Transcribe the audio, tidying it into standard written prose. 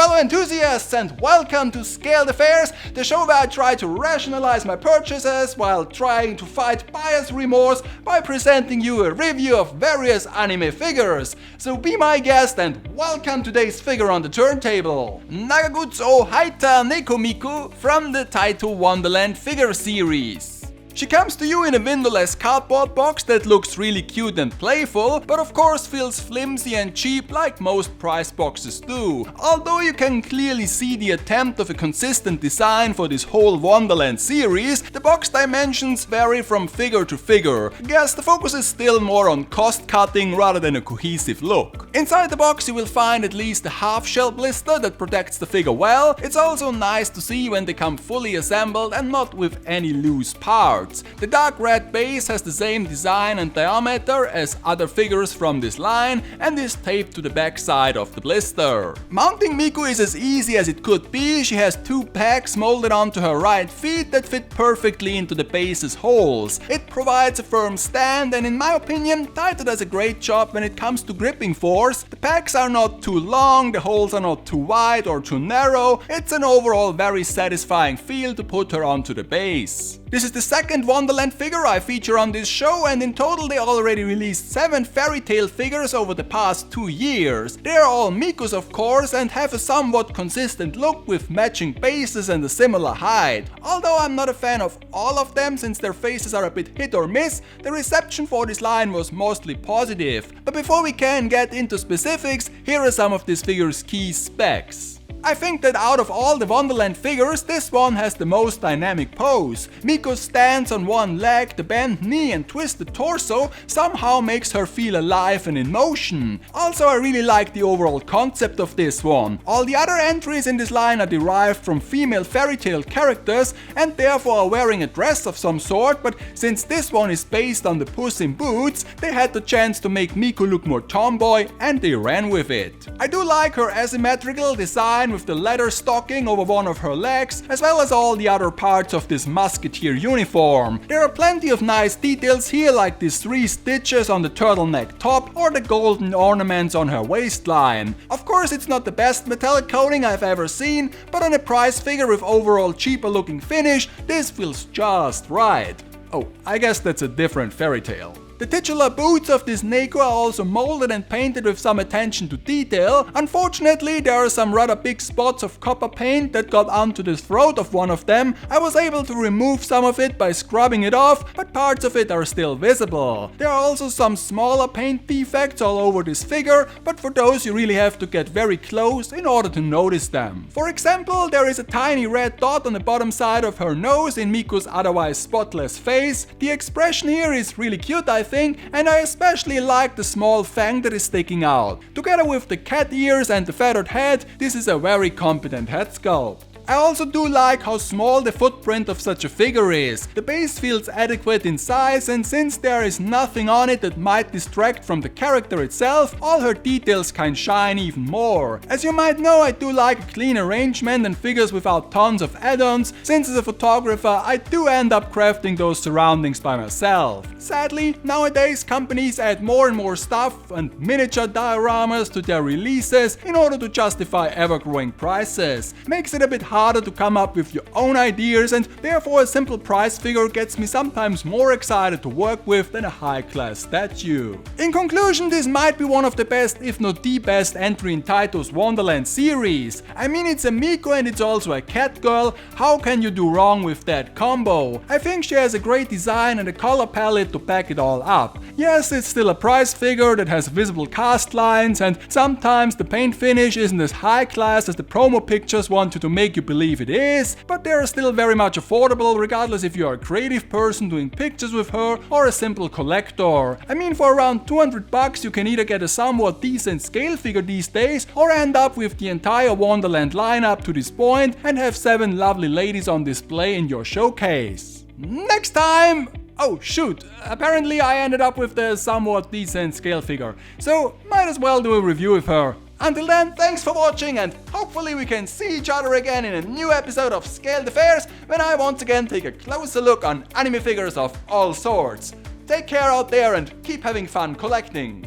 Hello enthusiasts and welcome to Scaled Affairs, the show where I try to rationalize my purchases while trying to fight buyer's remorse by presenting you a review of various anime figures. So be my guest and welcome today's figure on the turntable, Nagagutsu Hatsune Miku from the Taito Wonderland figure series. She comes to you in a windowless cardboard box that looks really cute and playful, but of course feels flimsy and cheap like most prize boxes do. Although you can clearly see the attempt of a consistent design for this whole Wonderland series, the box dimensions vary from figure to figure. I guess the focus is still more on cost cutting rather than a cohesive look. Inside the box you will find at least a half shell blister that protects the figure well. It's also nice to see when they come fully assembled and not with any loose parts. The dark red base has the same design and diameter as other figures from this line and is taped to the back side of the blister. Mounting Miku is as easy as it could be. She has two pegs molded onto her right feet that fit perfectly into the base's holes. It provides a firm stand and in my opinion Taito does a great job when it comes to gripping force. The pegs are not too long, the holes are not too wide or too narrow. It's an overall very satisfying feel to put her onto the base. This is the second Wonderland figure I feature on this show, and in total they already released 7 fairy tale figures over the past 2 years. They are all Mikus of course and have a somewhat consistent look with matching bases and a similar height. Although I'm not a fan of all of them since their faces are a bit hit or miss, the reception for this line was mostly positive. But before we can get into specifics, here are some of this figure's key specs. I think that out of all the Wonderland figures, this one has the most dynamic pose. Miku's stance on one leg, the bent knee and twisted torso somehow makes her feel alive and in motion. Also, I really like the overall concept of this one. All the other entries in this line are derived from female fairy tale characters and therefore are wearing a dress of some sort, but since this one is based on the Puss in Boots, they had the chance to make Miku look more tomboy and they ran with it. I do like her asymmetrical design with the leather stocking over one of her legs, as well as all the other parts of this musketeer uniform. There are plenty of nice details here, like these 3 stitches on the turtleneck top or the golden ornaments on her waistline. Of course it's not the best metallic coating I've ever seen, but on a prize figure with overall cheaper looking finish, this feels just right. Oh, I guess that's a different fairy tale. The titular boots of this Neko are also molded and painted with some attention to detail. Unfortunately, there are some rather big spots of copper paint that got onto the throat of one of them. I was able to remove some of it by scrubbing it off, but parts of it are still visible. There are also some smaller paint defects all over this figure, but for those you really have to get very close in order to notice them. For example, there is a tiny red dot on the bottom side of her nose in Miku's otherwise spotless face. The expression here is really cute, I think, and I especially like the small fang that is sticking out. Together with the cat ears and the feathered head, this is a very competent head sculpt. I also do like how small the footprint of such a figure is. The base feels adequate in size, and since there is nothing on it that might distract from the character itself, all her details can shine even more. As you might know, I do like a clean arrangement and figures without tons of add-ons, since as a photographer I do end up crafting those surroundings by myself. Sadly, nowadays companies add more and more stuff and miniature dioramas to their releases in order to justify ever-growing prices. Makes it a bit harder to come up with your own ideas, and therefore a simple prize figure gets me sometimes more excited to work with than a high-class statue. In conclusion, this might be one of the best, if not the best entry in Taito's Wonderland series. I mean, it's a Miku and it's also a cat girl. How can you do wrong with that combo? I think she has a great design and a color palette to back it all up. Yes, it's still a prize figure that has visible cast lines, and sometimes the paint finish isn't as high class as the promo pictures want you to make you believe it is, but they are still very much affordable regardless if you are a creative person doing pictures with her or a simple collector. I mean, for around $200 you can either get a somewhat decent scale figure these days or end up with the entire Wonderland lineup to this point and have 7 lovely ladies on display in your showcase. Next time! Oh shoot, apparently I ended up with the somewhat decent scale figure, so might as well do a review with her. Until then, thanks for watching, and hopefully we can see each other again in a new episode of Scaled Affairs when I once again take a closer look on anime figures of all sorts. Take care out there and keep having fun collecting.